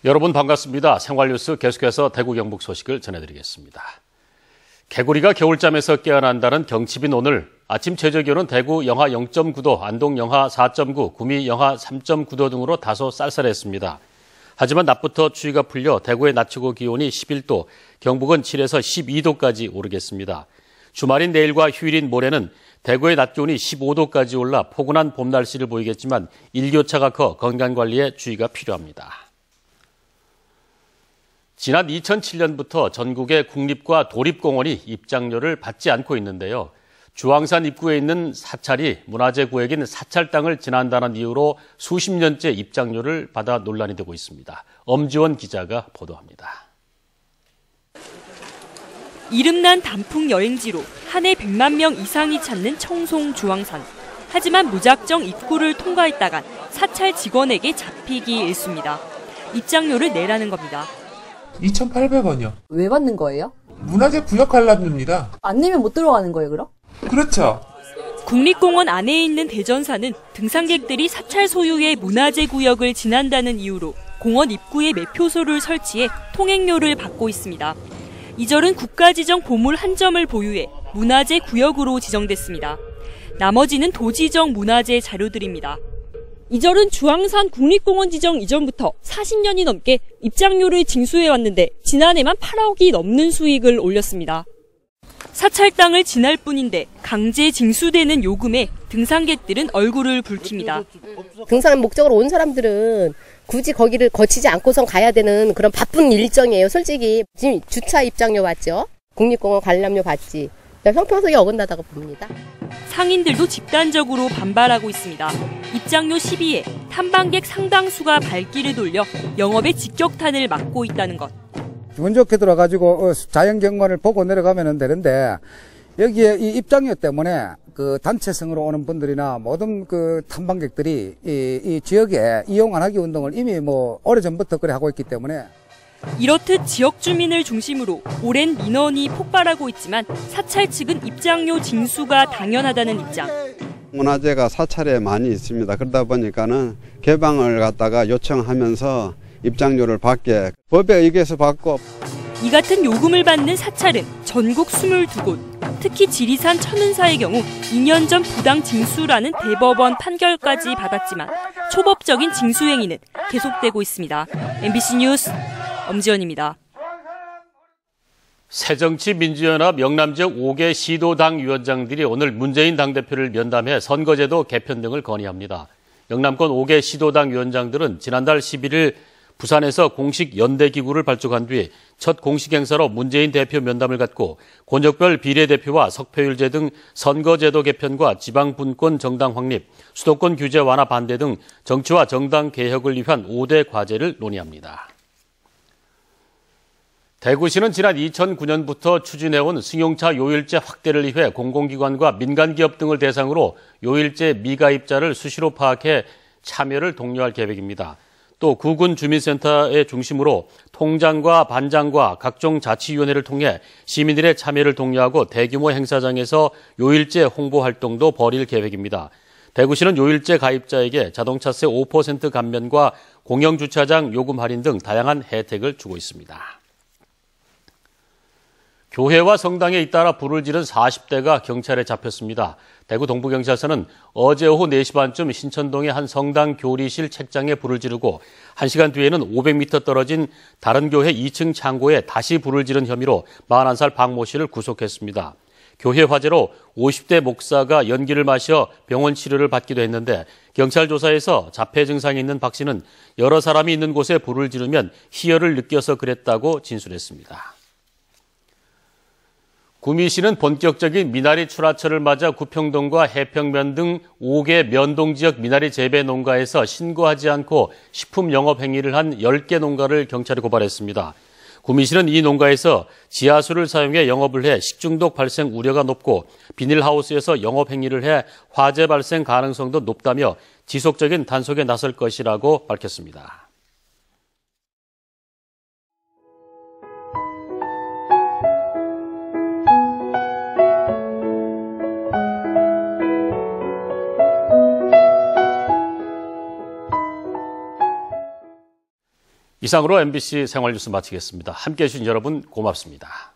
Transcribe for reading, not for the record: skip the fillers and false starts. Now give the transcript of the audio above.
여러분 반갑습니다. 생활뉴스 계속해서 대구 경북 소식을 전해드리겠습니다. 개구리가 겨울잠에서 깨어난다는 경칩인 오늘 아침 최저기온은 대구 영하 0.9도, 안동 영하 4.9, 구미 영하 3.9도 등으로 다소 쌀쌀했습니다. 하지만 낮부터 추위가 풀려 대구의 낮 최고 기온이 11도, 경북은 7에서 12도까지 오르겠습니다. 주말인 내일과 휴일인 모레는 대구의 낮 기온이 15도까지 올라 포근한 봄 날씨를 보이겠지만 일교차가 커 건강관리에 주의가 필요합니다. 지난 2007년부터 전국의 국립과 도립공원이 입장료를 받지 않고 있는데요. 주황산 입구에 있는 사찰이 문화재 구역인 사찰 땅을 지난다는 이유로 수십 년째 입장료를 받아 논란이 되고 있습니다. 엄지원 기자가 보도합니다. 이름난 단풍 여행지로 한 해 100만 명 이상이 찾는 청송 주황산. 하지만 무작정 입구를 통과했다간 사찰 직원에게 잡히기 일쑤입니다. 입장료를 내라는 겁니다. 2,800원이요. 왜 받는 거예요? 문화재 구역 관람료입니다. 안 내면 못 들어가는 거예요, 그럼? 그렇죠. 국립공원 안에 있는 대전사는 등산객들이 사찰 소유의 문화재 구역을 지난다는 이유로 공원 입구에 매표소를 설치해 통행료를 받고 있습니다. 이 절은 국가지정 보물 한 점을 보유해 문화재 구역으로 지정됐습니다. 나머지는 도지정 문화재 자료들입니다. 이 절은 주황산 국립공원 지정 이전부터 40년이 넘게 입장료를 징수해왔는데 지난해만 8억이 넘는 수익을 올렸습니다. 사찰 땅을 지날 뿐인데 강제 징수되는 요금에 등산객들은 얼굴을 붉힙니다. 등산 목적으로 온 사람들은 굳이 거기를 거치지 않고선 가야 되는 그런 바쁜 일정이에요. 솔직히 지금 주차 입장료 받죠. 국립공원 관람료 받지. 형평성이 어긋나다고 봅니다. 상인들도 집단적으로 반발하고 있습니다. 입장료 시비에 탐방객 상당수가 발길을 돌려 영업의 직격탄을 맞고 있다는 것. 기분 좋게 들어가지고 자연경관을 보고 내려가면 되는데 여기에 이 입장료 때문에 그 단체성으로 오는 분들이나 모든 그 탐방객들이 이 지역에 이용 안 하기 운동을 이미 오래전부터 그래 하고 있기 때문에 이렇듯 지역 주민을 중심으로 오랜 민원이 폭발하고 있지만 사찰 측은 입장료 징수가 당연하다는 입장. 문화재가 사찰에 많이 있습니다. 그러다 보니까는 개방을 갖다가 요청하면서 입장료를 받게 법에 의해서 받고. 이 같은 요금을 받는 사찰은 전국 22곳, 특히 지리산 천은사의 경우 2년 전 부당 징수라는 대법원 판결까지 받았지만 초법적인 징수 행위는 계속되고 있습니다. MBC 뉴스 엄지연입니다. 새정치민주연합 영남지역 5개 시도당 위원장들이 오늘 문재인 당대표를 면담해 선거제도 개편 등을 건의합니다. 영남권 5개 시도당 위원장들은 지난달 11일 부산에서 공식 연대기구를 발족한 뒤 첫 공식 행사로 문재인 대표 면담을 갖고 권역별 비례대표와 석패율제 등 선거제도 개편과 지방분권 정당 확립, 수도권 규제 완화 반대 등 정치와 정당 개혁을 위한 5대 과제를 논의합니다. 대구시는 지난 2009년부터 추진해온 승용차 요일제 확대를 위해 공공기관과 민간기업 등을 대상으로 요일제 미가입자를 수시로 파악해 참여를 독려할 계획입니다. 또 구군 주민센터의 중심으로 통장과 반장과 각종 자치위원회를 통해 시민들의 참여를 독려하고 대규모 행사장에서 요일제 홍보 활동도 벌일 계획입니다. 대구시는 요일제 가입자에게 자동차세 5% 감면과 공영주차장 요금 할인 등 다양한 혜택을 주고 있습니다. 교회와 성당에 잇따라 불을 지른 40대가 경찰에 잡혔습니다. 대구 동부경찰서는 어제 오후 4시 반쯤 신천동의 한 성당 교리실 책장에 불을 지르고 1시간 뒤에는 500m 떨어진 다른 교회 2층 창고에 다시 불을 지른 혐의로 41살 박 모 씨를 구속했습니다. 교회 화재로 50대 목사가 연기를 마셔 병원 치료를 받기도 했는데 경찰 조사에서 자폐 증상이 있는 박 씨는 여러 사람이 있는 곳에 불을 지르면 희열을 느껴서 그랬다고 진술했습니다. 구미시는 본격적인 미나리 출하철을 맞아 구평동과 해평면 등 5개 면동 지역 미나리 재배 농가에서 신고하지 않고 식품 영업 행위를 한 10개 농가를 경찰에 고발했습니다. 구미시는 이 농가에서 지하수를 사용해 영업을 해 식중독 발생 우려가 높고 비닐하우스에서 영업 행위를 해 화재 발생 가능성도 높다며 지속적인 단속에 나설 것이라고 밝혔습니다. 이상으로 MBC 생활뉴스 마치겠습니다. 함께해 주신 여러분 고맙습니다.